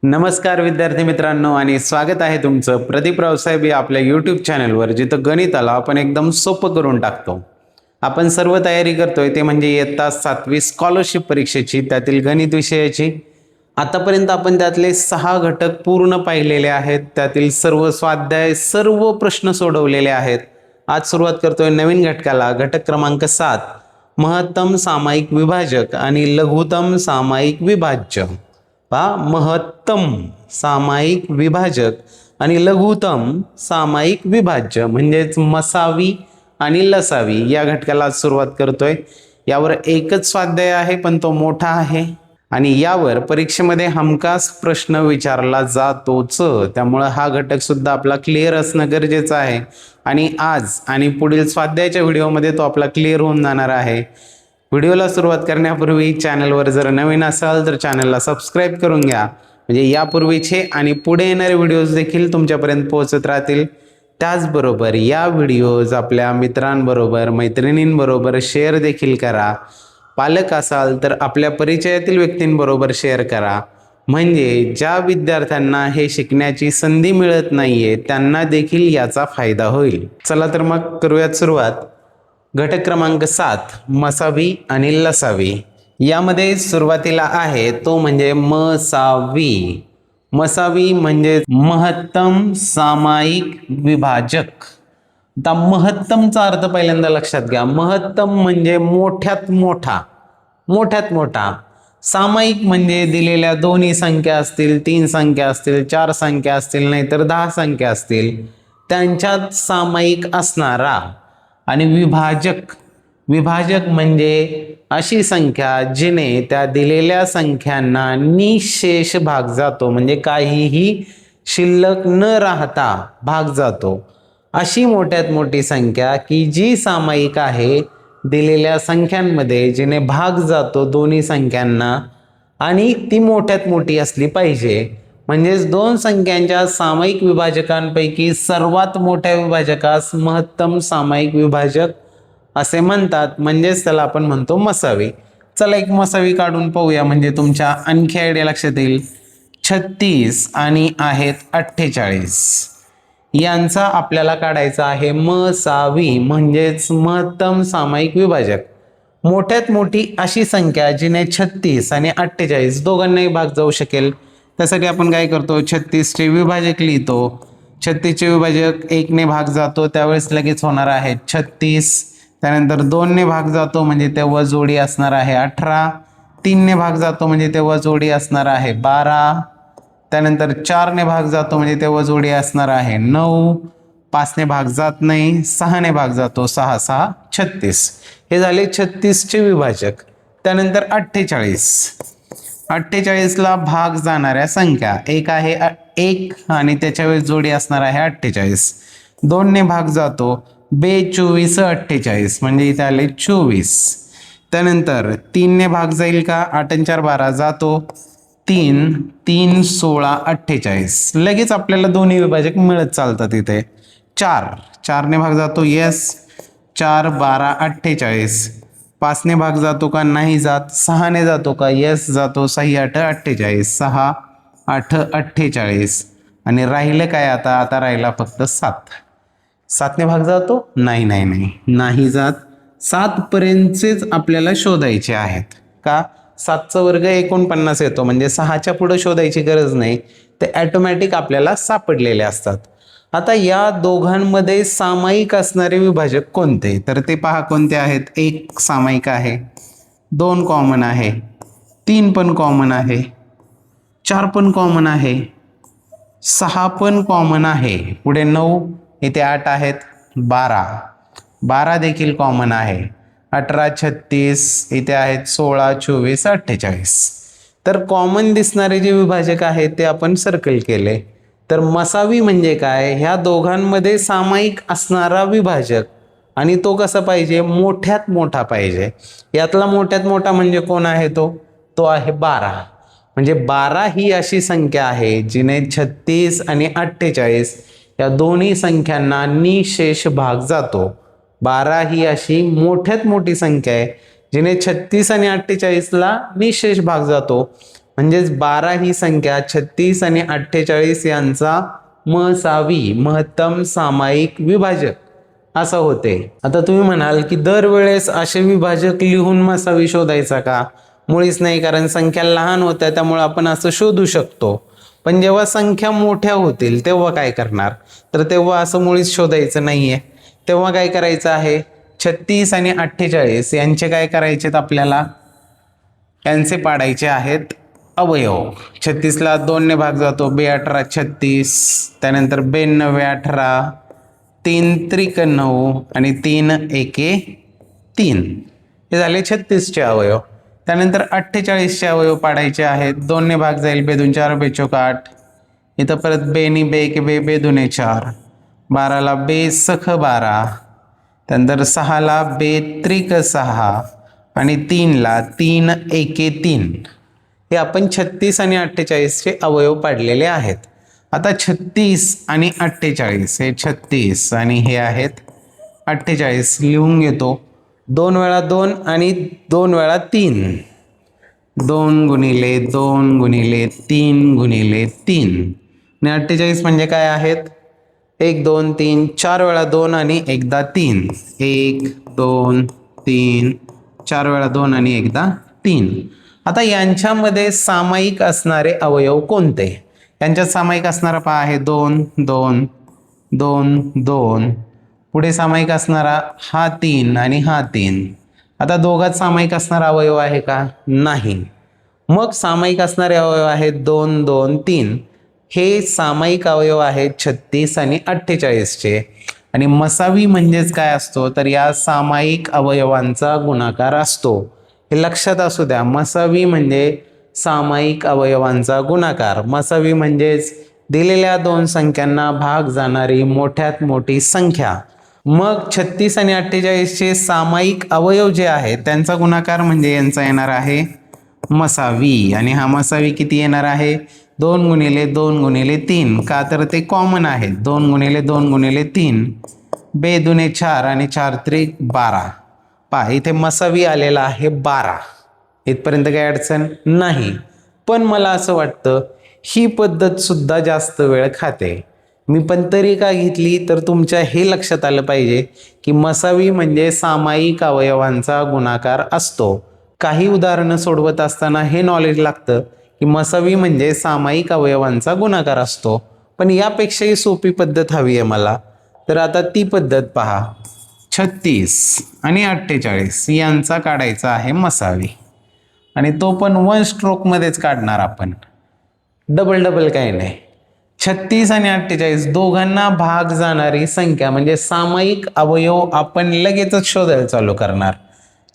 नमस्कार विद्यार्थी मित्रांनो आणि स्वागत आहे तुमचं प्रदीप रावसाहेब या आपल्या यूट्यूब चॅनलवर, जिथं गणिताला आपण एकदम सोपं करून टाकतो। आपण सर्व तयारी करतोय ते म्हणजे इयत्ता 7वी स्कॉलरशिप परीक्षेची, त्यातील गणित विषयाची। आतापर्यंत आपण त्यातले 6 घटक पूर्ण पाहिलेले आहेत, त्यातील सर्व स्वाध्याय सर्व प्रश्न सोडवलेले आहेत। आज सुरुवात करतोय नवीन घटकाला, घटक क्रमांक 7 महत्तम सामायिक विभाजक आणि लघुत्तम सामायिक विभाज्य। महत्तम सामायिक विभाजक आणि लघुत्तम सामायिक विभाज्य म्हणजेच मसावी आणि लसावी या घटकाला सुरुवात करतोय। यावर एकच स्वाध्याय आहे पण तो मोठा आहे आणि यावर परीक्षेमध्ये हमखास प्रश्न विचारला जातोच, त्यामुळे हा घटक सुद्धा आपला क्लिअर असणं गरजेचं आहे आणि आज आणि पुढील स्वाध्यायाच्या व्हिडिओमध्ये तो आपला क्लिअर होऊन जाणार आहे। व्हिडिओला सुरुवात करण्यापूर्वी चॅनलवर जर नवीन असाल तर चॅनलला सबस्क्राईब करून घ्या, म्हणजे यापूर्वीचे आणि पुढे येणारे व्हिडिओज देखील तुमच्यापर्यंत पोहोचत राहतील। त्याचबरोबर या व्हिडिओज आपल्या मित्रांबरोबर मैत्रिणींबरोबर शेअर देखील करा। पालक असाल तर आपल्या परिचयातील व्यक्तींबरोबर शेअर करा, म्हणजे ज्या विद्यार्थ्यांना हे शिकण्याची संधी मिळत नाहीये त्यांना देखील याचा फायदा होईल। चला तर मग करूयात सुरुवात। घटक क्रमांक 7 मसावी आणि लसावी। यामध्ये सुरुवातीला आहे तो म्हणजे मसावी। मसावी म्हणजे महत्तम सामायिक विभाजक। आता महत्तमचा अर्थ पहिल्यांदा लक्षात घ्या। महत्तम म्हणजे मोठ्यात मोठा, मोठ्यात मोठा। सामायिक म्हणजे दिलेल्या दोन्ही संख्या असतील, 3 संख्या असतील, 4 संख्या असतील, नाहीतर 10 संख्या असतील, त्यांच्यात सामायिक असणारा। आणि विभाजक, विभाजक म्हणजे अशी संख्या जिने त्या दिलेल्या संख्यांना निशेष भाग जातो, म्हणजे काहीही शिल्लक न राहता भाग जातो। अशी मोठ्यात मोठी संख्या की जी सामायिक आहे दिलेल्या संख्यांमध्ये, जिने भाग जातो दोन्ही संख्यांना आणि ती मोठ्यात मोठी असली पाहिजे। म्हणजेच दोन संख्यांच्या सामायिक विभाजकांपैकी सर्वात मोठ्या विभाजकास महत्तम सामायिक विभाजक असे म्हणतात, म्हणजेच त्याला आपण म्हणतो मसावी। चला एक मसावी काढून पाहूया, म्हणजे तुमच्या आणखी आयडिया लक्षात येईल। 36 आणि आहेत 48 यांचा आपल्याला काढायचा आहे मसावी, म्हणजेच महत्तम सामायिक विभाजक। मोठ्यात मोठी अशी संख्या जिने 36 आणि 48 दोघांनाही भाग जाऊ शकेल, त्यासाठी आपण काय करतो, 36 चे विभाजक लिहितो। 36 चे विभाजक 1 ने भाग जातो त्यावेळेस लगेच होणार आहे 36, त्यानंतर 2 ने भाग जातो म्हणजे तेव्हा जोडी असणार आहे 18, 3 ने भाग जातो म्हणजे तेव्हा जोडी असणार आहे 12, त्यानंतर 4 ने भाग जातो म्हणजे तेव्हा जोडी असणार आहे 9, 5 ने भाग जात नाही, 6 ने भाग जातो, 6 6 36। हे झाले 36 चे विभाजक। त्यानंतर 48 ला भाग जाणाऱ्या संख्या एक आहे 1 आणि त्याच्या वेळेस जोडी असणार आहे 48। 2 ने भाग जातो 2 24 48 म्हणजे इथे आले 24। त्यानंतर 3 ने भाग जाईल का, 8 आणि 4 12 जातो, 3 3 16 48 लगेच आपल्याला दोन्ही विभाजक मिळत चालतात। इथे 4 ने भाग जातो, येस, 4 12 48। 5 ने भाग जातो का, नाही जात। 6 ने जातो का, येस जातो, 6 8 48, 6 8 48 आणि राहिलं काय, आता राहिला फक्त 7 ने भाग जातो, नाही जात। 7 पर्यंतच आपल्याला शोधायचे आहेत का, 7चा वर्ग 49 येतो, म्हणजे 6च्या पुढे शोधायची गरज नाही, ते ऑटोमॅटिक आपल्याला सापडलेले असतात। आता या दोघांमध्ये सामायिक असणारे विभाजक कोणते, तर ते पहा कोणते आहेत। 1 सामायिक आहे, 2 कॉमन आहे, 3 पण कॉमन आहे, 4 पण कॉमन आहे, 6 पण कॉमन आहे, पुढे 9, इथे 8 आहेत, 12 देखील कॉमन आहे, 18 36, इथे आहेत 16 24 48। तर कॉमन दिसणारे जे विभाजक आहेत ते आपण सर्कल केले। तर मसावी म्हणजे काय, ह्या दोघांमध्ये सामायिक असणारा विभाजक आणि तो कसा पाहिजे, मोठ्यात मोठा पाहिजे। यातला मोठ्यात मोठा म्हणजे कोण आहे, तो आहे 12। म्हणजे 12 ही अशी संख्या आहे जिने 36 आणि 48 या दोन्ही संख्यांना निशेष भाग जातो। 12 ही अशी मोठ्यात मोठी संख्या आहे जिने 36 आणि 48 ला निशेष भाग जातो। म्हणजेच 12 ही संख्या 36 आणि 48 यांचा मसावी महत्तम सामायिक विभाजक असं होते. आता तुम्ही म्हणाल की दरवेळेस असे विभाजक लिहून मसावी शोधायचा का? मुळीच नाही, कारण संख्या लहान होत्या त्यामुळे आपण असं शोधू शकतो. पण जेव्हा संख्या मोठ्या होतील तेव्हा काय करणार? तर तेव्हा असं मुळीच शोधायचं नाहीये. तेव्हा काय करायचं आहे, 36 आणि 48 यांचे काय करायचेत आपल्याला, यांचे पाडायचे आहेत अवयव. 36ला 2 ने भाग जातो, 2×18 36, त्यानंतर 92 18, 3 त्रिक 9 आणि 3 एके 3. हे झाले 36चे अवयव. त्यानंतर 48चे अवयव पाडायचे आहेत. 2 ने भाग जाईल, 2 2 4 2 4 8. इथं परत 2 नी 2 एके 2 2 2 4, 12ला 2 सख 12, त्यानंतर 6ला 2 त्रिक 6 आणि 3ला 3 एके 3. हे आपण 36 आणि 48चे अवयव पाडलेले आहेत. आता 36 आणि 48, हे 36 आणि हे आहेत 48 लिहून घेतो. 2 वेळा 2 आणि 2 वेळा 3, 2 गुणिले 2 गुणिले 3 गुणिले 3. आणि 48 म्हणजे काय आहेत, 1 2 3, 4 वेळा 2 आणि एकदा 3, 1 2 3, 4 वेळा 2 आणि एकदा 3. आता यांच्यामध्ये सामायिक असणारे अवयव कोणते? यांच्यात सामायिक असणारा पहा आहे 2 2 2 2. पुढे सामायिक असणारा हा 3 आणि हा 3. आता दोघात सामायिक असणारा अवयव आहे का? नाही. मग सामायिक असणारे अवयव आहेत 2 2 3. हे सामायिक अवयव आहेत 36 आणि 48चे. आणि मसावी म्हणजेच काय असतो, तर या सामायिक अवयवांचा गुणाकार असतो. हे लक्षात असू द्या, मसावी म्हणजे सामायिक अवयवांचा गुणाकार. मसावी म्हणजेच दिलेल्या दोन संख्यांना भाग जाणारी मोठ्यात मोठी संख्या. मग 36 आणि 48चे सामायिक अवयव जे आहेत त्यांचा गुणाकार म्हणजे यांचा येणार आहे मसावी. आणि हा मसावी किती येणार आहे, 2 गुणिले 2 गुणिले 3. का तर ते कॉमन आहे. 2 गुणिले 2 गुणिले 3, 2 दुने 4 आणि 4 त्रिक 12. पहा इथे मसावी आलेला आहे 12. इथपर्यंत काही अडचण नाही. पण मला असं वाटतं ही पद्धत सुद्धा जास्त वेळ खाते. मी पण तरी का घेतली, तर तुमच्या हे लक्षात आलं पाहिजे की मसावी म्हणजे सामायिक अवयवांचा गुणाकार असतो. काही उदाहरणं सोडवत असताना हे नॉलेज लागतं की मसावी म्हणजे सामायिक अवयवांचा गुणाकार असतो. पण यापेक्षाही सोपी पद्धत हवी आहे मला. तर आता ती पद्धत पहा. 36 आणि 48 यांचा काढायचा आहे मसावी. आणि तो पण 1 स्ट्रोकमध्येच काढणार आपण, डबल डबल काही नाही. 36 आणि 48 दोघांना भाग जाणारी संख्या म्हणजे सामायिक अवयव आपण लगेचच शोधायला चालू करणार.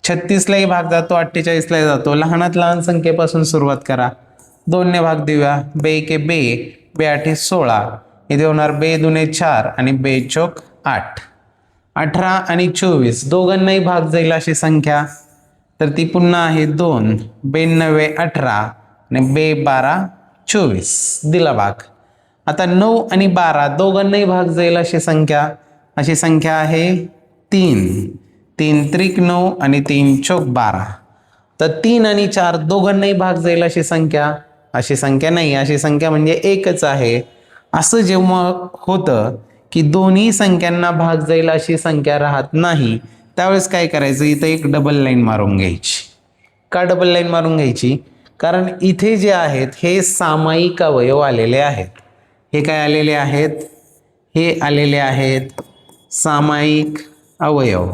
36लाही भाग जातो, 48लाही जातो. लहानात लहान संख्येपासून सुरुवात करा. 2 ने भाग देऊया. 2 एके 2, 2 8 16. इथे होणार 2 दुने 4 आणि 2 चौक 8. 18 आणि 24 दोघांनाही भाग जाईल अशी संख्या, तर ती पुन्हा आहे 2. 2 9 18 आणि 2 12 24 दिला भाग. आता 9 आणि 12 दोघांनाही भाग जाईल अशी संख्या आहे 3. 3 त्रिक 9 आणि 3 चौक 12. तर 3 आणि 4 दोघांनाही भाग जाईल अशी संख्या नाही. अशी संख्या म्हणजे एकच आहे. असं जेव्हा होतं की दोन्ही संख्यांना भाग जाईल अशी संख्या राहत नाही, त्यावेळेस काय करायचं, इथं एक डबल लाईन मारून घ्यायची. का डबल लाईन मारून घ्यायची? कारण इथे जे आहेत हे सामायिक अवयव आलेले आहेत. हे काय आलेले आहेत, हे आलेले आहेत सामायिक अवयव.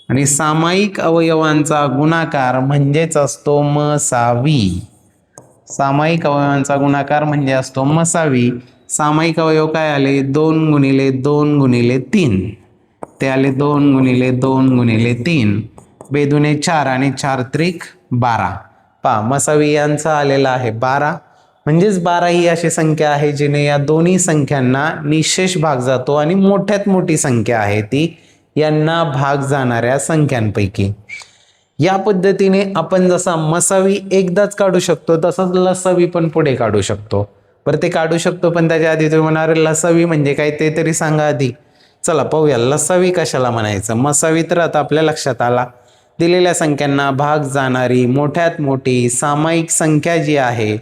आणि सामायिक अवयवांचा गुणाकार म्हणजेच असतो मसावी. सामायिक अवयवांचा गुणाकार म्हणजे असतो मसावी. सामायिक अवयव काय आले, 2 गुणिले 2 गुणिले 3. ते आले 2 गुणिले 2 गुणिले 3. 2 दुने 4 आणि 4 त्रिक 12. पहा मसावी यांचा आलेला आहे 12. म्हणजेच 12 ही अशी संख्या आहे जिने या दोन्ही संख्यांना निशेष भाग जातो आणि मोठ्यात मोठी संख्या आहे ती यांना भाग जाणाऱ्या संख्यांपैकी. या पद्धतीने आपण जसा मसावी एकदाच काढू शकतो तसंच लसावी पण पुढे काढू शकतो. बरं ते काढू शकतो, पण त्याच्या आधी तुम्ही म्हणाल लसावी म्हणजे काय ते तरी सांगा आधी. चला पाहूया लसावी कशाला म्हणायचं. मसावी तर आता आपल्या लक्षात आला. दिलेल्या संख्यांना भाग जाणारी मोठ्यात मोठी सामायिक संख्या जी आहे,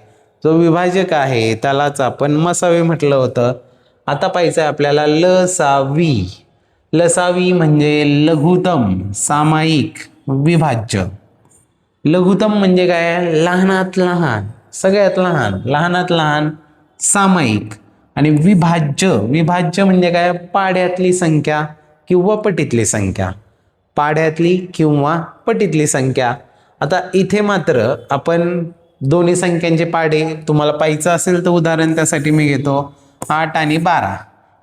जो विभाजक आहे, त्यालाच आपण मसावी म्हटलं होतं. आता पाहायचं आहे आपल्याला लसावी. लसावी म्हणजे लघुतम सामायिक विभाज्य. लघुतम म्हणजे काय? लहानात लहान, सगळ्यात लहान, लहानात लहान सामायिक. आणि विभाज्य, विभाज्य म्हणजे काय? पाड्यातली संख्या किंवा पटीतली संख्या, पाड्यातली किंवा पटीतली संख्या. आता इथे मात्र आपण दोन्ही संख्यांचे पाडे तुम्हाला पाहायचं असेल तर उदाहरण त्यासाठी मी घेतो 8 आणि 12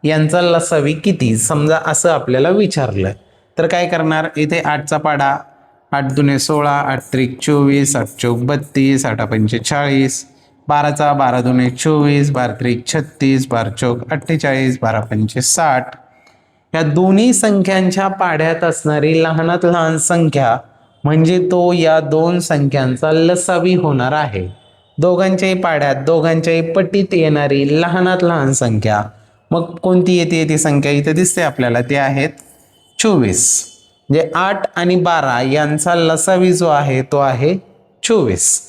यांचा लसावी किती, समजा असं आपल्याला विचारलं तर काय करणार? इथे 8चा पाडा 8 दुने 16, 8 त्रिक 24, 8 चौक 32, 8 पंचे 40, 12चा 12 दुने 24, 12 त्रिक 36, 12 चौक 48, 12 पंचे 60. या दोन्ही संख्यांच्या पाड्यात असणारी लहानात लहान संख्या म्हणजे तो या दोन संख्यांचा लसावी होणार आहे. दोघांच्याही पाड्यात, दोघांच्याही पटीत येणारी लहानात लहान संख्या मग कोणती येते? ती संख्या इथे दिसते आपल्याला, ते आहेत 24. म्हणजे 8 आणि 12 यांचा लसावी जो आहे तो आहे 24.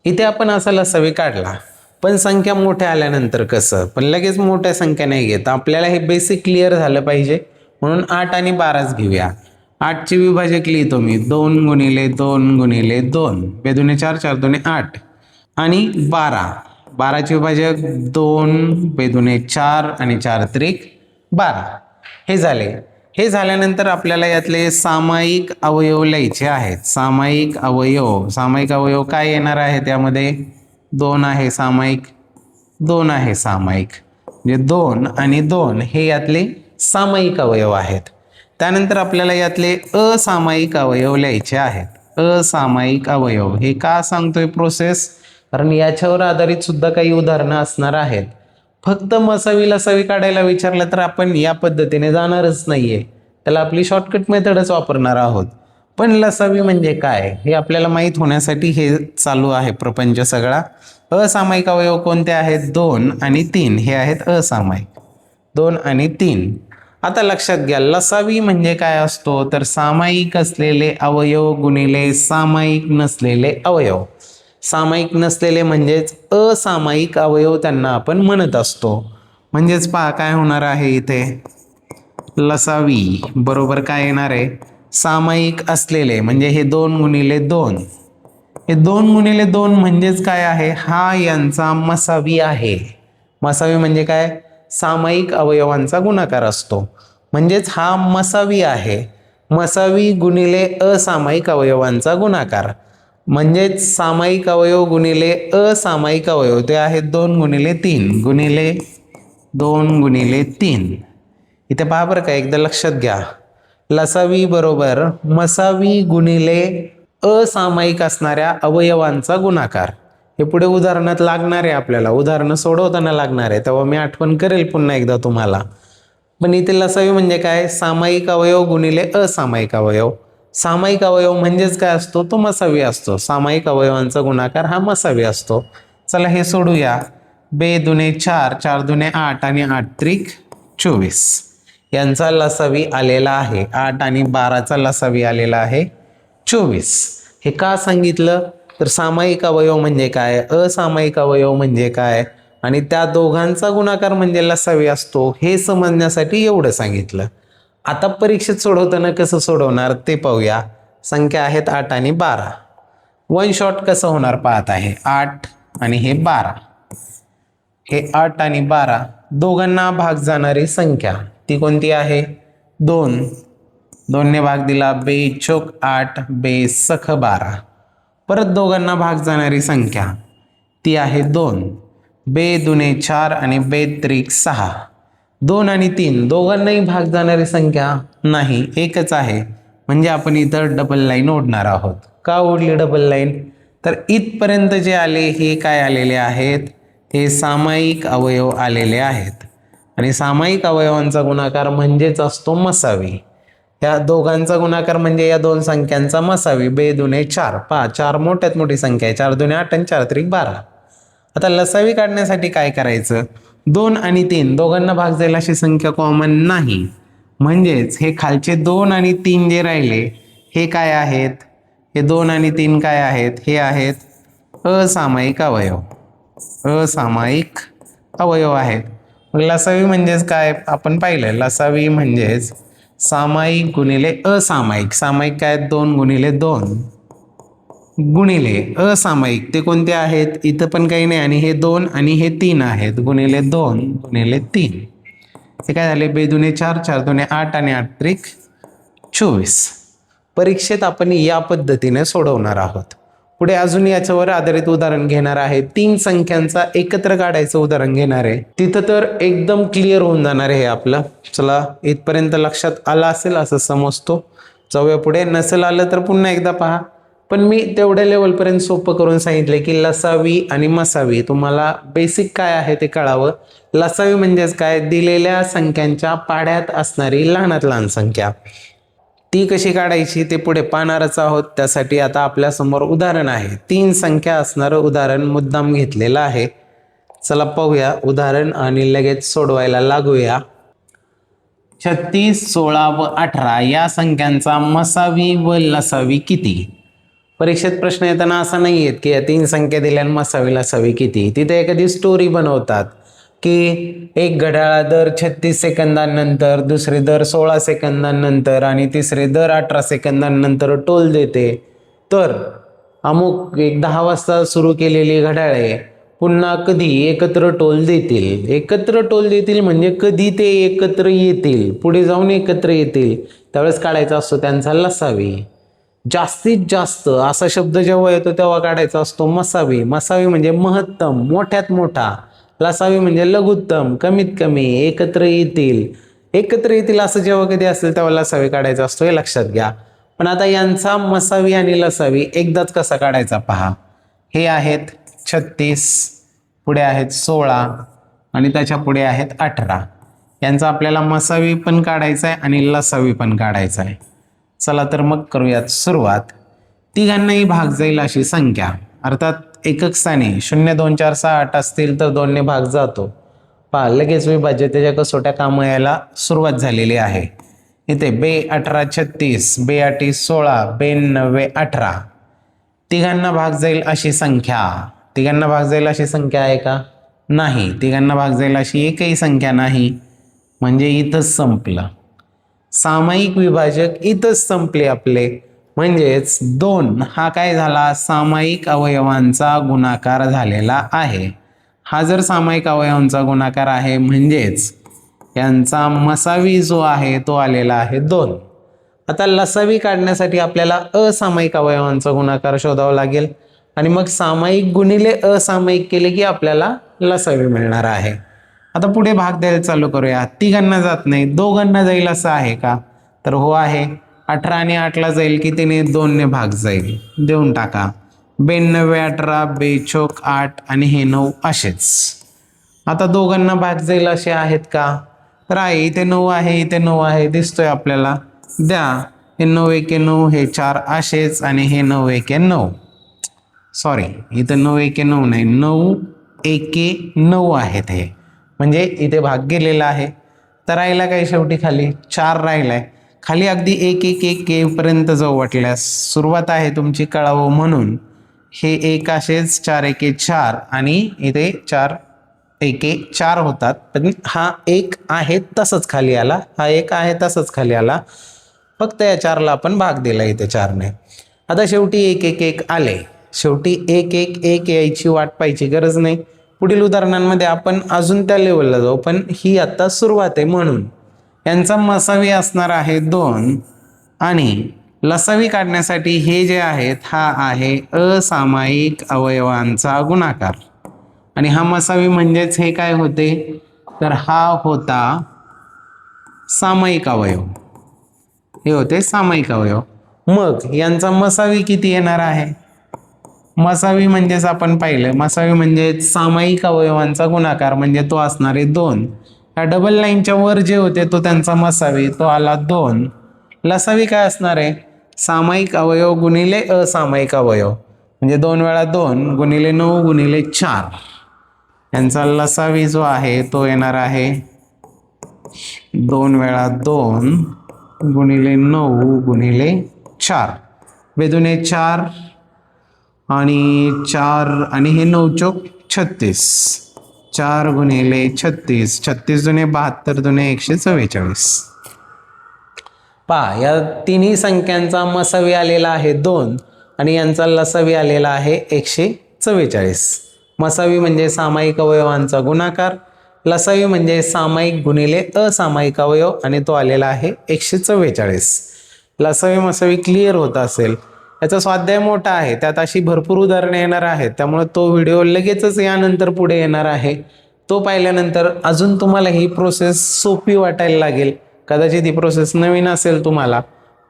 इथे आपण असा लसावी काढला, पण संख्या मोठ्या आल्यानंतर कसं? पण लगेच मोठ्या संख्या नाही घेत, आपल्याला हे बेसिक क्लिअर झालं पाहिजे म्हणून 8 आणि 12च घेऊया. 8ची विभाजक लिहितो मी 2 गुणिले 2 गुणिले 2, 2 दुने 4, 4 दुने 8. आणि 12ची विभाजक 2, 2 दुने 4 आणि 4 त्रिक 12. हे झाले. हे झाल्यानंतर आपल्याला यातले सामायिक अवयव लिहायचे आहेत. सामायिक अवयव, सामायिक अवयव काय येणार आहे? त्यामध्ये 2 आहे सामायिक, 2 आहे सामायिक, म्हणजे 2 आणि 2 हे यातले सामायिक अवयव आहेत. त्यानंतर आपल्याला यातले असामायिक अवयव लिहायचे आहेत. असामायिक अवयव हे का सांगतोय प्रोसेस? कारण याच्यावर आधारित सुद्धा काही उदाहरणं असणार आहेत. फक्त मसावी लसावी काढायला विचारलं तर आपण या पद्धतीने जाणारच नाहीये, त्याला आपली शॉर्टकट मेथडच वापरणार आहोत. पण लसावी म्हणजे काय हे आपल्याला माहीत होण्यासाठी हे चालू आहे प्रपंच सगळा. असामायिक अवयव कोणते आहेत? 2 आणि 3 हे आहेत असामायिक, 2 आणि 3. आता लक्षात घ्या, लसावी म्हणजे काय असतो? तर सामायिक असलेले अवयव गुणिले सामायिक नसलेले अवयव. सामायिक नसलेले म्हणजेच असामायिक अवयव त्यांना आपण म्हणत असतो. म्हणजेच पहा काय होणार आहे इथे, लसावी बरोबर काय येणार आहे? सामायिक असलेले म्हणजे हे 2 गुणिले 2, हे 2 गुणिले 2 म्हणजेच काय आहे? हा यांचा मसावी आहे. मसावी म्हणजे काय? सामायिक अवयवांचा गुणाकार असतो, म्हणजेच हा मसावी आहे. मसावी गुणिले असामायिक अवयवांचा गुणाकार म्हणजेच सामायिक अवयव गुणिले असामायिक अवयव, ते आहेत 2 गुणिले 3 गुणिले 2 गुणिले 3. इथे पहा बरं का, एकदा लक्षात घ्या, लसावी बरोबर मसावी गुणिले असामायिक असणाऱ्या अवयवांचा गुणाकार. हे पुढे उदाहरणात लागणार आहे, आपल्याला उदाहरणं सोडवताना लागणार आहे, तेव्हा मी आठवण करेल पुन्हा एकदा तुम्हाला. पण इथे लसावी म्हणजे काय? सामायिक अवयव गुणिले असामायिक अवयव. सामायिक अवयव म्हणजेच काय असतो? तो मसावी असतो. सामायिक अवयवांचा गुणाकार हा मसावी असतो. चला हे सोडूया. 2 दुने 4, 4 दुने 8 आणि 8 त्रिक 24 यांचा लसावी आलेला आहे. 8 आणि 12चा लसावी आलेला आहे 24. हे का सांगितलं? तर सामायिक अवयव म्हणजे काय, असामायिक अवयव म्हणजे काय आणि त्या दोघांचा गुणाकार म्हणजे लसावी असतो, हे समजण्यासाठी एवढं सांगितलं. आता परीक्षेत सोडवताना कसं सोडवणार ते पाहूया. संख्या आहेत 8 आणि 12. वन शॉट कसं होणार पाहत आहे. 8 आणि हे 12, हे 8 आणि 12 दोघांना भाग जाणारी संख्या ती कोणती आहे? 2. 2 ने भाग दिला, 2 चौक 8, 2 सख 12. परत दोघांना भाग जाणारी संख्या ती आहे 2. 2 दुने 4 आणि 2 त्रिक 6. 2 आणि 3 दोघांनाही भाग जाणारी संख्या नाही, एकच आहे, म्हणजे आपण इथं डबल लाईन ओढणार आहोत. का ओढली डबल लाईन? तर इथपर्यंत जे आले हे काय आलेले आहेत? हे सामायिक अवयव आलेले आहेत आणि सामायिक अवयवांचा गुणाकार म्हणजेच असतो मसावी. या दोघांचा गुणाकार म्हणजे या दोन संख्यांचा मसावी. 2 दुने 4, 4 मोठ्यात मोठी संख्या आहे, 4 दुने 8 आणि 4 त्रिक 12. आता लसावी काढण्यासाठी काय करायचं? 2 आणि 3 दोघांना भाग जाईल अशी संख्या कॉमन नाही, म्हणजेच हे खालचे 2 आणि 3 जे राहिले हे काय आहेत? हे 2 आणि 3 काय आहेत? हे आहेत असामायिक अवयव. असामायिक अवयव आहेत. मग लसावी म्हणजेच काय? आपण पाहिलं लसावी म्हणजेच सामायिक गुणिले असामायिक. सामायिक काय? 2 गुणिले 2 गुणिले असामायिक ते कोणते आहेत? इथं पण काही नाही आणि हे 2 आणि हे 3 आहेत गुणिले 2 गुणिले 3. हे काय झाले? 2 दुणे 4, 4 दुणे 8 आणि 8 त्रिक 24. परीक्षेत आपण या पद्धतीने सोडवणार आहोत. पुढे अजून याच्यावर आधारित उदाहरण घेणार आहे. 3 संख्यांचा एकत्र काढायचं उदाहरण घेणार आहे. तिथं तर एकदम क्लिअर होऊन जाणार आहे आपलं. चला इथपर्यंत लक्षात आलं असेल असं समजतो. जाऊया पुढे. नसेल आलं तर पुन्हा एकदा पहा. पण मी तेवढ्या लेवलपर्यंत सोपं करून सांगितले की लसावी आणि मसावी तुम्हाला बेसिक काय आहे ते कळावं. लसावी म्हणजेच काय? दिलेल्या संख्यांच्या पाढ्यात असणारी लहानात लहान संख्या. ती कशी काढायची ते पुढे पाहणारच आहोत. त्यासाठी आता आपल्या समोर उदाहरण आहे. 3 संख्या असणारं उदाहरण मुद्दाम घेतलेलं आहे. चला पाहूया उदाहरण आणि लगेच सोडवायला लागूया. 36, 16 व 18 या संख्यांचा मसावी व लसावी किती? परीक्षेत प्रश्न येताना असा नाही आहेत की या 3 संख्या दिल्या मसावी लसावी किती. तिथे एखादी स्टोरी बनवतात की एक घड्याळ दर 36 सेकंदांनंतर, दुसरे दर 16 सेकंदांनंतर आणि तिसरे दर 18 सेकंदांनंतर टोल देते. तर अमुक एक 10 वाजता सुरू केलेली घड्याळे पुन्हा कधी एकत्र टोल देतील. एकत्र टोल देतील म्हणजे कधी ते एकत्र येतील, पुढे जाऊन एकत्र येतील, त्यावेळेस काढायचा असतो त्यांचा लसावी. जास्तीत जास्त असा शब्द जेव्हा येतो तेव्हा काढायचा असतो मसावी. मसावी म्हणजे महत्तम, मोठ्यात मोठा. लसावी म्हणजे लघुत्तम, कमीत कमी. एकत्र येतील, एकत्र येतील असं जेव्हा कधी असेल तेव्हा लसावी काढायचा असतो, हे लक्षात घ्या. पण आता यांचा मसावी आणि लसावी एकदाच कसा काढायचा पहा. हे आहेत 36, पुढे आहेत 16 आणि त्याच्या पुढे आहेत 18. यांचा आपल्याला मसावी पण काढायचा आहे आणि लसावी पण काढायचा आहे. चला तर मग करूयात सुरुवात. तिघांनाही भाग जाईल अशी संख्या, अर्थात एकक स्थानी 0, 2, 4, 6, 8 असतील तर 2 ने भाग जातो. पहा लगेच विभाज्यतेच्या कसोट्या कामं यायला सुरुवात झालेली आहे. इथे 2 18 36, 2 8 16, 2 9 18. तिघांना भाग जाईल अशी संख्या. तिघांना भाग जाईल अशी संख्या आहे का? नाही. तिघांना भाग जाईल अशी एकही संख्या नाही. म्हणजे इथंच संपलं. सामायिक विभाजक इथंच संपले आपले. म्हणजेच 2 हा काय झाला? सामायिक अवयवांचा गुणाकार झालेला आहे. हा जर सामायिक अवयवांचा गुणाकार आहे म्हणजेच यांचा मसावी जो आहे तो आलेला आहे 2. आता लसावी काढण्यासाठी आपल्याला असामायिक अवयवांचा गुणाकार शोधावा लागेल आणि मग सामायिक गुणिले असामायिक केले की आपल्याला लसावी मिळणार आहे. आता पुढे भाग द्यायला चालू करूया. तिघांना जात नाही, दोघांना जाईल असं आहे का? तर हो आहे. 18 आणि 8ला जाईल की तिने 2 ने भाग जाईल. देऊन टाका. 92 18 बेचोक 8 आणि हे 9 असेच. आता दोघांना भाग जाईल असे आहेत का? तर आहे. इथे 9 आहे, इथे 9 आहे, दिसतोय आपल्याला. द्या. हे 9 एके 9, हे 4 असेच आणि हे 9 एके 9. सॉरी, इथं 9 एके 9 नाही, 9 एके 9 आहेत हे. म्हणजे इथे भाग गेलेला आहे. तर राहिला काय शेवटी? खाली 4 राहिलाय. खाली अगदी 1 1 1 पर्यंत जाऊ वाटल्यास. सुरुवात आहे तुमची कळावं म्हणून. हे 1 असेच 4 एके 4 आणि इथे 4 एके 4 होतात. पण हा 1 आहे तसंच खाली आला, हा 1 आहे तसंच खाली आला. फक्त या 4ला आपण भाग दिला इथे 4ने. आता शेवटी 1 1 1 आले. शेवटी 1 1 1 यायची वाट पाहायची गरज नाही. पुढील उदाहरणांमध्ये आपण अजून त्या लेवलला जाऊ, पण ही आता सुरुवात आहे म्हणून. यांचा मसावी असणार आहे 2 आणि लसावी काढण्यासाठी हे जे आहेत हा आहे असामायिक अवयवांचा गुणाकार. आणि हा मसावी म्हणजेच हे काय होते? तर हा होता सामायिक अवयव. हे होते सामायिक अवयव. मग यांचा मसावी किती येणार आहे? मसावी म्हणजेच आपण पाहिलं, मसावी म्हणजे सामायिक अवयवांचा गुणाकार, म्हणजे तो असणार आहे 2. या डबल लाईनच्या वर जे होते तो त्यांचा मसावी, तो आला 2. लसावी काय असणार आहे? सामायिक अवयव गुणिले असामायिक अवयव, म्हणजे 2 वेळा 2 गुणिले 9 गुणिले 4. यांचा लसावी जो आहे तो येणार आहे 2 वेळा 2 गुणिले 9 गुणिले 4, बेदुने 4 आणि 4 आणि हे 9 चौक 36, 4 गुणिले 36, 36 दुने 72 दुने 144. पहा, या तिन्ही संख्यांचा मसावी आलेला आहे 2 आणि यांचा लसावी आलेला आहे 144. मसावी म्हणजे सामायिक अवयवांचा गुणाकार, लसावी म्हणजे सामायिक गुणिले असामायिक अवयव आणि तो आलेला आहे 144. लसावी मसावी क्लिअर होत असेल. याचा स्वाध्याय मोठा आहे, त्यात अशी भरपूर उदाहरणे येणार आहेत, त्यामुळे तो व्हिडिओ लगेचच यानंतर पुढे येणार आहे. तो पाहिल्यानंतर अजून तुम्हाला ही प्रोसेस सोपी वाटायला लागेल. कदाचित ही प्रोसेस नवीन असेल तुम्हाला,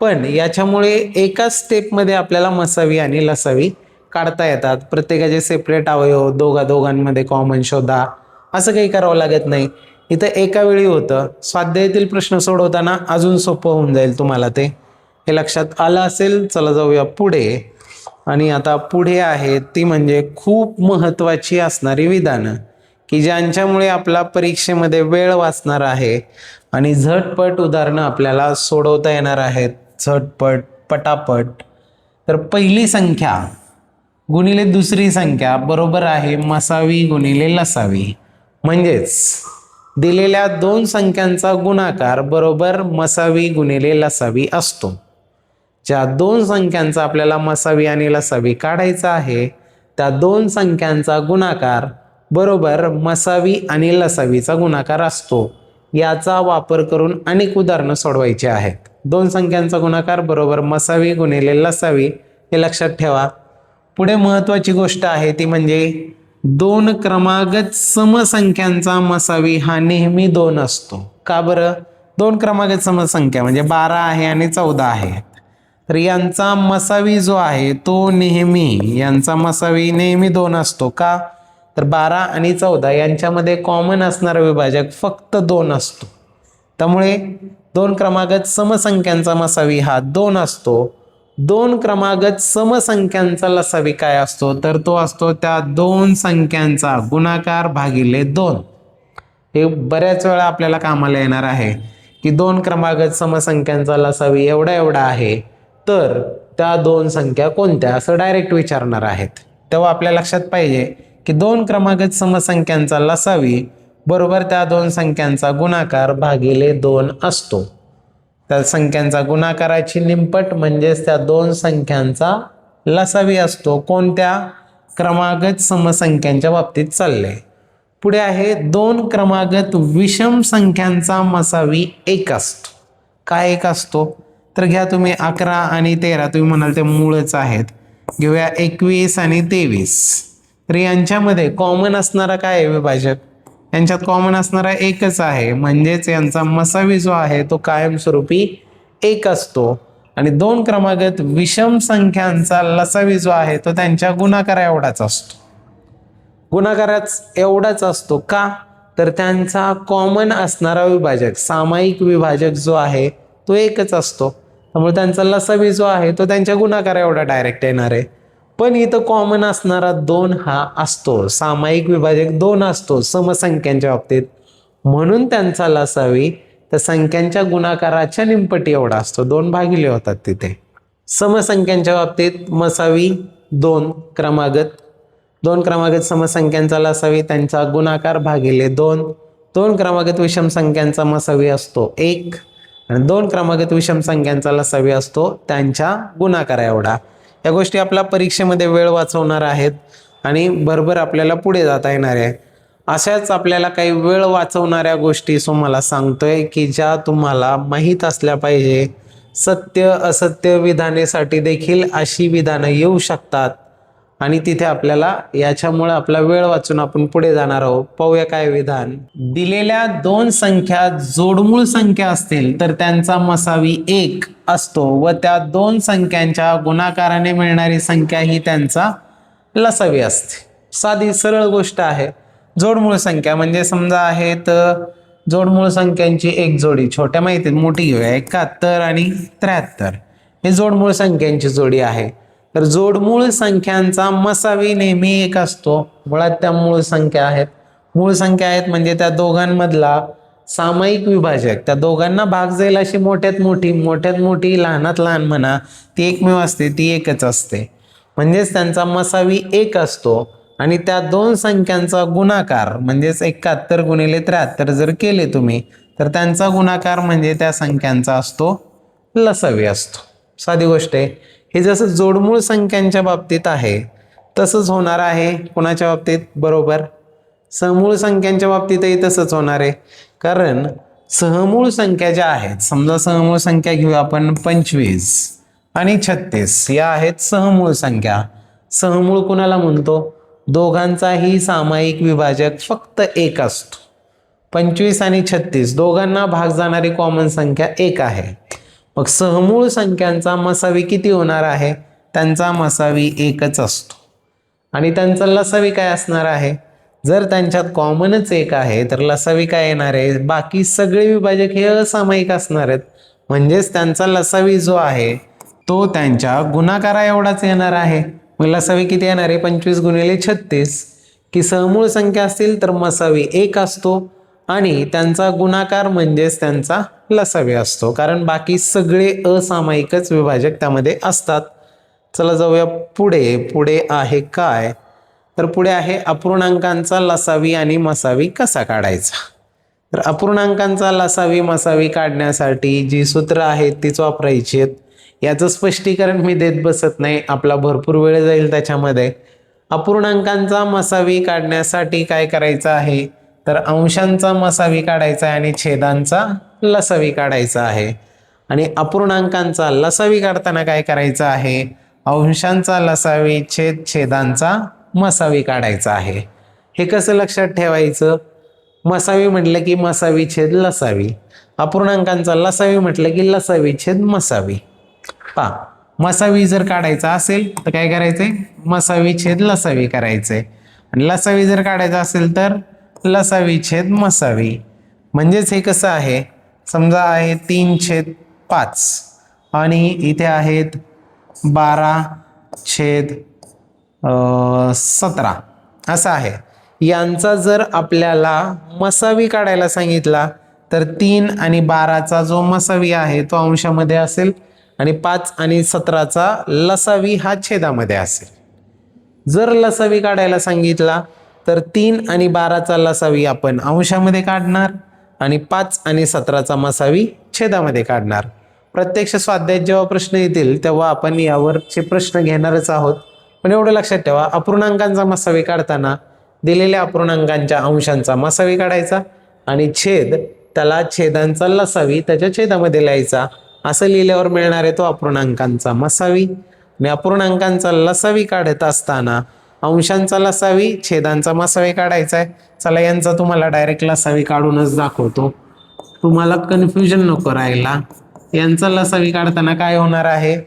पण याच्यामुळे एकाच स्टेपमध्ये आपल्याला मसावी आणि लसावी काढता येतात. प्रत्येकाचे सेपरेट अवयव दोघांमध्ये कॉमन शोधा, असं काही करावं लागत नाही. इथं एका वेळी होतं. स्वाध्यायातील प्रश्न सोडवताना अजून सोपं होऊन जाईल तुम्हाला ते. हे लक्षात आलं असेल. चला जाऊया पुढे. आणि आता पुढे आहे ती म्हणजे खूप महत्त्वाची असणारी विधानं की ज्यांच्यामुळे आपला परीक्षेमध्ये वेळ वाचणार आहे आणि झटपट उदाहरणं आपल्याला सोडवता येणार आहेत. झटपट, पटापट. तर पहिली संख्या गुणिले दुसरी संख्या बरोबर आहे मसावी गुणिले लसावी. म्हणजेच दिलेल्या दोन संख्यांचा गुणाकार बरोबर मसावी गुणिले लसावी असतो. ज्या दोन संख्यांचा आपल्याला मसावी आणि लसावी काढायचा आहे त्या दोन संख्यांचा गुणाकार बरोबर मसावी आणि लसावीचा गुणाकार असतो. याचा वापर करून अनेक उदाहरणं सोडवायची आहेत. दोन संख्यांचा गुणाकार बरोबर मसावी गुणिले लसावी हे लक्षात ठेवा. पुढे महत्त्वाची गोष्ट आहे ती म्हणजे दोन क्रमागत समसंख्यांचा मसावी हा नेहमी 2 असतो. का बरं? दोन क्रमागत समसंख्या म्हणजे 12 आहे आणि 14 आहे. तर यांचा मसावी जो आहे तो नेहमी, यांचा मसावी नेहमी 2 असतो. का? तर 12 आणि 14 यांच्यामध्ये कॉमन असणारा विभाजक फक्त 2 असतो. त्यामुळे दोन क्रमागत समसंख्यांचा मसावी हा 2 असतो. दोन क्रमागत समसंख्यांचा लसावी काय असतो? तर तो असतो त्या दोन संख्यांचा गुणाकार भागिले 2. हे बऱ्याच वेळा आपल्याला कामाला येणार आहे की दोन क्रमागत समसंख्यांचा लसावी एवढा आहे, तर त्या दोन संख्या कोणत्या असं डायरेक्ट विचारणार आहेत. तेव्हा आपल्या लक्षात पाहिजे की दोन क्रमागत समसंख्यांचा लसावी बरोबर त्या दोन संख्यांचा गुणाकार भागिले 2 असतो. त्या संख्यांचा गुणाकाराची निमपट म्हणजेच त्या दोन संख्यांचा लसावी असतो. कोणत्या? क्रमागत समसंख्यांच्या बाबतीत चालले. पुढे आहे दोन क्रमागत विषम संख्यांचा मसावी 1 असतो. काय 1 असतो? तर घ्या तुम्ही 11 आणि 13, तुम्ही म्हणाल ते मूळच आहेत. घेऊया 21 आणि 23. तर यांच्यामध्ये कॉमन असणारा काय आहे विभाजक? यांच्यात कॉमन असणारा 1च आहे. म्हणजेच यांचा मसावी जो आहे तो कायमस्वरूपी 1 असतो. आणि दोन क्रमागत विषम संख्यांचा लसावी जो आहे तो त्यांच्या गुणाकारा एवढाच असतो. गुणाकाराच एवढाच असतो. का? तर त्यांचा कॉमन असणारा विभाजक, सामायिक विभाजक जो आहे तो 1च असतो. त्यामुळे त्यांचा लसावी जो आहे तो त्यांच्या गुणाकारा एवढा डायरेक्ट येणार आहे. पण इथं कॉमन असणारा 2 हा असतो. सामायिक विभाजक 2 असतो समसंख्यांच्या बाबतीत, म्हणून त्यांचा लसावी तर संख्यांच्या गुणाकाराच्या निमपटी एवढा असतो. 2 भागिले होतात तिथे. समसंख्यांच्या बाबतीत मसावी 2 क्रमागत, 2 क्रमागत समसंख्यांचा लसावी त्यांचा गुणाकार भागिले 2. 2 क्रमागत विषम संख्यांचा मसावी असतो 1 आणि 2 क्रमागत विषम संख्यांचा लसावी असतो त्यांच्या गुणाकारा एवढा. या गोष्टी आपल्या परीक्षेमध्ये वेळ वाचवणार आहेत आणि बरोबर आपल्याला पुढे जाता येणार आहे. अशाच आपल्याला काही वेळ वाचवणाऱ्या गोष्टी तुम्हाला सांगतोय की ज्या तुम्हाला माहीत असल्या पाहिजे. सत्य असत्य विधानेसाठी देखील अशी विधानं येऊ शकतात आणि तिथे आपल्याला याच्यामुळे आपला वेळ वाचून आपण पुढे जाणार आहोत. पाहूया काय विधान. दिलेल्या दोन संख्या जोडमूळ संख्या असतील तर त्यांचा मसावी 1 असतो व त्या दोन संख्यांच्या गुणाकाराने मिळणारी संख्या ही त्यांचा लसावी असते. साधी सरळ गोष्ट आहे. जोडमूळ संख्या म्हणजे समजा आहेत जोडमूळ संख्यांची एक जोडी, छोट्या माहितीत मोठी घेऊया, 71 आणि 73 हे जोडमूळ संख्यांची जोडी आहे. तर जोडमूळ संख्यांचा मसावी नेहमी 1 असतो. मुळात त्या मूळ संख्या आहेत. मूळ संख्या आहेत म्हणजे त्या दोघांमधला सामायिक विभाजक, त्या दोघांना भाग जाईल अशी मोठ्यात मोठी लहानात लहान म्हणा ती एकमेव असते, ती एकच असते. म्हणजेच त्यांचा मसावी एक असतो आणि त्या दोन संख्यांचा गुणाकार म्हणजेच 71 गुणिले 73 जर केले तुम्ही तर त्यांचा गुणाकार म्हणजे त्या संख्यांचा असतो लसावी असतो. साधी गोष्ट आहे. हे जसं जोडमूळ संख्यांच्या बाबतीत आहे तसंच होणार आहे कोणाच्या बाबतीत? बरोबर, सहमूळ संख्यांच्या बाबतीतही तसंच होणार आहे. कारण सहमूळ संख्या ज्या आहेत, समजा सहमूळ संख्या घेऊया आपण 25 आणि 36 या आहेत सहमूळ संख्या. सहमूळ कुणाला म्हणतो? दोघांचाही सामायिक विभाजक फक्त एक असतो. 25 आणि 36 दोघांना भाग जाणारी कॉमन संख्या एक आहे. मग सहमूळ संख्यांचा मसावी किती होणार आहे? त्यांचा मसावी एकच असतो. आणि त्यांचा लसावी काय असणार आहे? जर त्यांच्यात कॉमनच एक आहे तर लसावी काय येणार आहे? बाकी सगळे विभाजक हे असामायिक असणार आहेत. म्हणजेच त्यांचा लसावी जो आहे तो त्यांच्या गुणाकारा एवढाच येणार आहे. मग लसावी किती येणार आहे? 25 गुणिले 36. की सहमूळ संख्या असतील तर मसावी एक असतो आणि त्यांचा गुणाकार म्हणजेच त्यांचा लसावी असतो. कारण बाकी सगळे असामायिकच विभाजक त्यामध्ये असतात. चला जाऊया पुढे. पुढे आहे काय? तर पुढे आहे अपूर्णांकांचा लसावी आणि मसावी कसा काढायचा. तर अपूर्णांकांचा लसावी मसावी काढण्यासाठी जी सूत्र आहेत तीच वापरायची आहेत. याचं स्पष्टीकरण मी देत बसत नाही, आपला भरपूर वेळ जाईल त्याच्यामध्ये. अपूर्णांकांचा मसावी काढण्यासाठी काय करायचं आहे? तर अंशांचा मसावी काढायचा आहे आणि छेदांचा लसावी काढायचा आहे. आणि अपूर्णांकांचा लसावी काढताना काय करायचं आहे? अंशांचा लसावी छेदांचा मसावी काढायचा आहे. हे कसं लक्षात ठेवायचं? मसावी म्हटलं की मसावी छेद लसावी, अपूर्णांकांचा लसावी म्हटलं की लसावी छेद मसावी. मसावी जर काढायचा असेल तर काय करायचंय? मसावी छेद लसावी करायचंय. आणि लसावी जर काढायचा असेल तर लसावी छेद मसावी. म्हणजेच हे कसं आहे? समजा आहे 3/5 आणि इथे आहेत 12/17 असं आहे. यांचा जर आपल्याला मसावी काढायला सांगितला तर 3 आणि 12चा जो मसावी आहे तो अंशामध्ये असेल आणि 5 आणि 17चा लसावी हा छेदामध्ये असेल. जर लसावी काढायला सांगितला तर 3 आणि 12चा लसावी आपण अंशामध्ये काढणार आणि 5 आणि 17चा मसावी छेदामध्ये काढणार. प्रत्यक्ष स्वाध्यायात जेव्हा प्रश्न येतील तेव्हा आपण यावरचे प्रश्न घेणारच आहोत. पण एवढं लक्षात ठेवा, अपूर्णांकांचा मसावी काढताना दिलेल्या अपूर्णांकांच्या अंशांचा मसावी काढायचा आणि छेद त्याला छेदांचा लसावी त्याच्या छेदामध्ये लिहायचा. असं लिहिल्यावर मिळणार आहे तो अपूर्णांकांचा मसावी. आणि अपूर्णांकांचा लसावी काढत असताना अंशांचा लसावी छेदांचा मसावी काढायचा आहे. चला यांचा तुम्हाला डायरेक्ट लसावी काढूनच दाखवतो, तुम्हाला कन्फ्युजन नको राहायला. यांचा लसावी काढताना काय होणार आहे?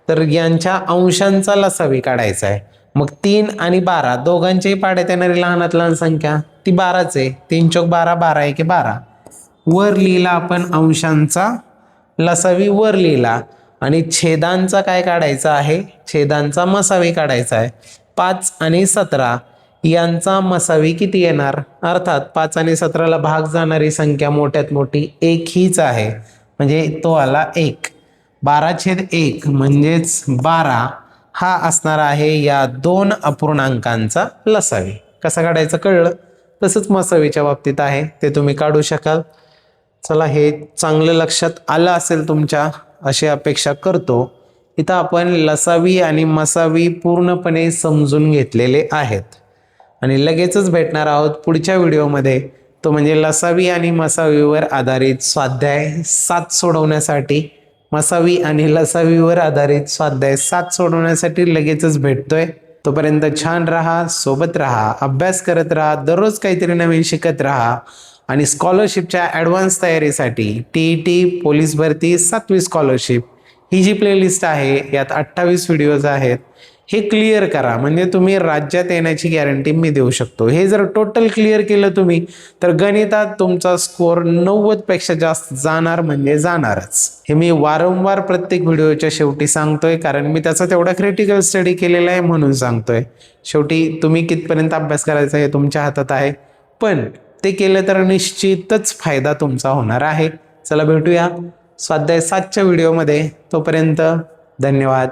तर यांच्या अंशांचा लसावी काढायचा आहे. मग 3 आणि 12 दोघांच्याही पाड्यात येणारी लहानात लहान संख्या ती 12च आहे. 3 चौक 12, 12 एके 12. वर लिहिला आपण अंशांचा लसावी वर लिहिला आणि छेदांचा काय काढायचा आहे? छेदांचा मसावी काढायचा आहे. 5 आणि 17 यांचा मसावी किती येणार? अर्थात 5 आणि 17ला भाग जाणारी संख्या मोठ्यात मोठी एक हीच आहे, म्हणजे तो आला 1. 12/1 म्हणजेच 12 हा असणार आहे या दोन अपूर्णांकांचा लसावी. कसा काढायचं कळलं? तसंच मसावीच्या बाबतीत आहे, ते तुम्ही काढू शकाल. चला, हे चांगलं लक्षात आलं असेल तुमच्या, अशी अपेक्षा करतो. इथं आपण लसावी आणि मसावी पूर्णपणे समजून घेतलेले आहेत आणि लगेचच भेटणार आहोत पुढच्या व्हिडिओमध्ये, तो म्हणजे लसावी आणि मसावीवर आधारित स्वाध्याय 7 सोडवण्यासाठी. मसावी आणि लसावीवर आधारित स्वाध्याय 7 सोडवण्यासाठी लगेचच भेटतोय. तोपर्यंत छान राहा, सोबत राहा, अभ्यास करत राहा, दररोज काहीतरी नवीन शिकत राहा. आणि स्कॉलरशिपच्या ॲडव्हान्स तयारीसाठी TET पोलीस भरती 7वी स्कॉलरशिप ही जी प्लेलिस्ट आहे यात 28 व्हिडिओज आहेत. हे क्लिअर करा, म्हणजे तुम्ही राज्यात येण्याची गॅरंटी मी देऊ शकतो. हे जर टोटल क्लिअर केलं तुम्ही तर गणितात तुमचा स्कोअर 90पेक्षा जास्त जाणार म्हणजे जाणारच. हे मी वारंवार प्रत्येक व्हिडिओच्या शेवटी सांगतोय, कारण मी त्याचा तेवढा क्रिटिकल स्टडी केलेला आहे म्हणून सांगतोय. शेवटी तुम्ही कितपर्यंत अभ्यास करायचा हे तुमच्या हातात आहे. पण ते केलं तर निश्चितच फायदा तुमचा होणार आहे. चला भेटूया स्वाध्याय 7च्या व्हिडिओमध्ये. तोपर्यंत धन्यवाद.